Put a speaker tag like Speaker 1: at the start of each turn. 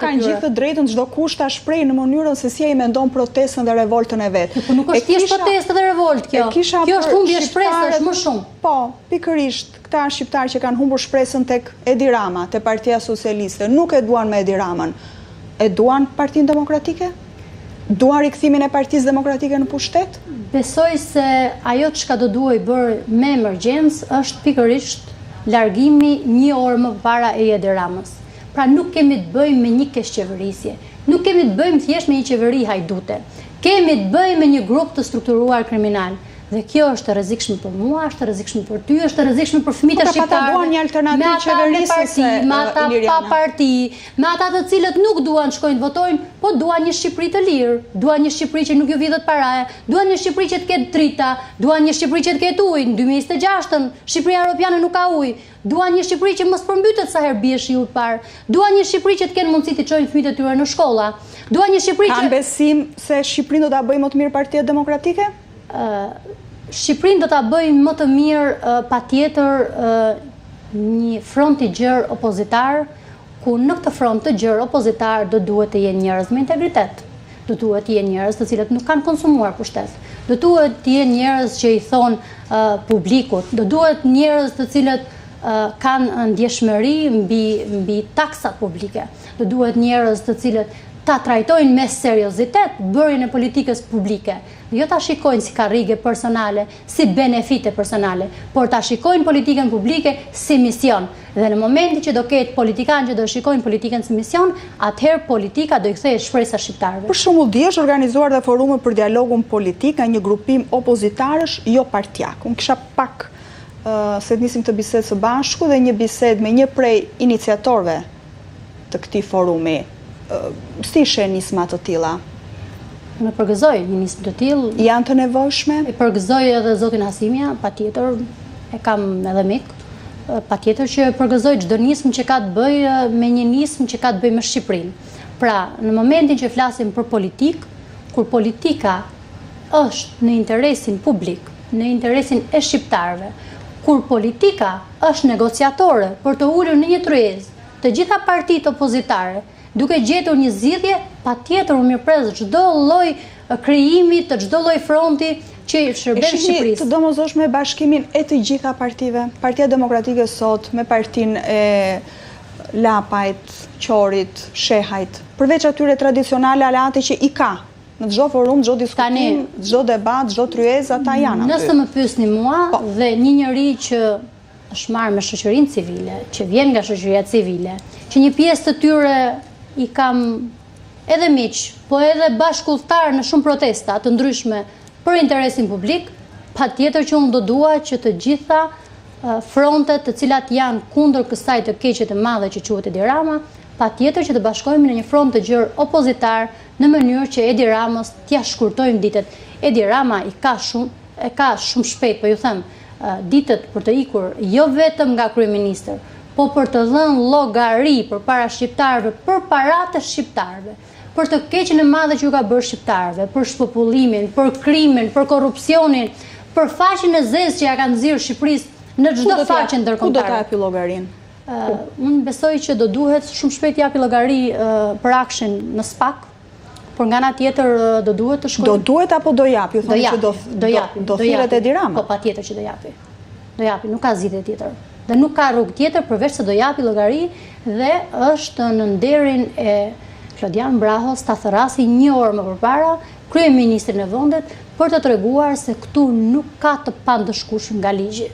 Speaker 1: Kanë gjithë të drejtën çdo kush ta shprehë në mënyrën se si ai mendon protestën dhe revoltën e vet.
Speaker 2: Po nuk është thjesht protestë dhe revoltë kjo. Kjo është humbje shpresësh më shumë.
Speaker 1: Po, pikërisht, këta shqiptarë që kanë humbur shpresën tek Edi Rama, te Partia Socialiste, nuk e duan me Edi Ramën. E duan Partinë Demokratike? Duan rikthimin e Partisë Demokratike në pushtet?
Speaker 2: Besoj se ajo çka do duhej bërë me emergjencë është pikërisht largimi një orë më para e Edi Ramës. Pra nuk kemi të bëjmë me një keqeverisje, nuk kemi të bëjmë thjesht me një qeveri hajdute, kemi të bëjmë me një grup të strukturuar kriminal. Dhe kjo është e rrezikshme për mua, është e rrezikshme për ty, është e rrezikshme për fëmijët e shqiptarëve.
Speaker 1: Një alternativë qeverisëse,
Speaker 2: me ata pa parti, me ata të cilët nuk duan shkojnë të votojnë, po duan një Shqipëri të lirë, duan një Shqipëri që nuk ju vidhet paraja, duan një Shqipëri që të ketë drita, duan një Shqipëri që të ketë ujë. Në 2026-ën Shqipëria Europiane nuk ka ujë. Duan një Shqipëri që mos përmbytet sa herë bie shiu të parë. Duan një Shqipëri që të kenë mundësi të çojnë fëmijët e tyre në shkolla. Duan një Shqipëri që
Speaker 1: kanë besim se Shqipërinë do ta bëjë më të mirë Partia Demokratike?
Speaker 2: Shqipërinë do ta bëjnë më të mirë patjetër një front i gjerë opozitar, ku në këtë front të gjerë opozitar do duhet të jenë njerëz me integritet. Do duhet të jenë njerëz të cilët nuk kanë konsumuar pushtet. Do duhet të jenë njerëz që i thonë publikut, do duhet njerëz të cilët kanë ndjeshmëri mbi taksat publike. Do duhet njerëz të cilët ta trajtojnë me seriozitet bërjen e politikës publike. Jo ta shikojnë si karrige personale, si benefite personale, por ta shikojnë politikën publike si mision. Dhe në momentin që do ketë politikanë që do shikojnë politikën si mision, atëherë politika do i kthehet shpresa shqiptarëve.
Speaker 1: Për shembull, dje është organizuar dhe forume për dialogun politik nga një grupim opozitarësh jo partijak. Unë kisha pak se të nisim të bisedë së bashku dhe një bisedë me një prej iniciatorëve të këtij forumi. Si sheh nisma të tilla?
Speaker 2: Më përgëzoj një nismë të tillë.
Speaker 1: Janë të nevojshme?
Speaker 2: E përgëzoj edhe zotin Hasimia, patjetër, e kam edhe mik. Patjetër që e përgëzoj çdo nismë që ka të bëjë me një nismë që ka të bëjë me Shqipërinë. Pra, në momentin që flasim për politikë, kur politika është në interesin publik, në interesin e shqiptarëve, kur politika është negociatore për të ulur në një tryezë të gjitha partitë opozitare, duke gjetur një zgjidhje, patjetër u mirëpres çdo lloj krijimi të çdo lloj fronti që shërben Shqipërisë.
Speaker 1: Të domosdoshme bashkimin e të gjitha partive. Partia Demokratike sot me partinë e Lapajt, Qorit, Shehajt, përveç atyre tradicionale aleati që i ka në çdo forum, çdo diskutim, çdo debat, çdo tryezë, ata janë aty.
Speaker 2: Nëse më pyesni mua dhe një njerëz që është marrë me shoqërinë civile, që vjen nga shoqëria civile, që një pjesë të tyre i kam edhe miq, po edhe bashkëudhëtar në shumë protesta të ndryshme për interesin publik, patjetër që unë do dua që të gjitha frontet të cilat janë kundër kësaj të keqe të madhe që quhet Edi Rama, patjetër që të bashkohemi në një front të gjerë opozitar në mënyrë që Edi Ramës t'ia shkurtojmë ditët. Edi Rama e ka shumë shpejt, po ju them, ditët për të ikur jo vetëm nga kryeministër, po për të dhënë llogari përpara shqiptarëve, për paratë e shqiptarëve, për të keqen e madhe që ju ka bërë shqiptarëve, për shpopullimin, për krimin, për korrupsionin, për faqen e zezë që ja kanë nxjerrë Shqipërisë në çdo faqe ndërkombëtare.
Speaker 1: Ku do ta japi llogarinë?
Speaker 2: Unë besoj që do duhet shumë shpejt japi llogari për akshin në SPAK, por nga ana tjetër do duhet të shkojë.
Speaker 1: Do duhet apo do japi? Thonë që do thirret Edi Rama.
Speaker 2: Po patjetër që do japi. Do japi, nuk ka zgjidhje tjetër. Dhe nuk ka rrugë tjetër përveç se do japi llogari dhe është në nderin e Klodian Brahos ta thërrasi një orë më përpara kryeministrin e vendit për të treguar se këtu nuk ka të pandëshkueshëm nga ligji.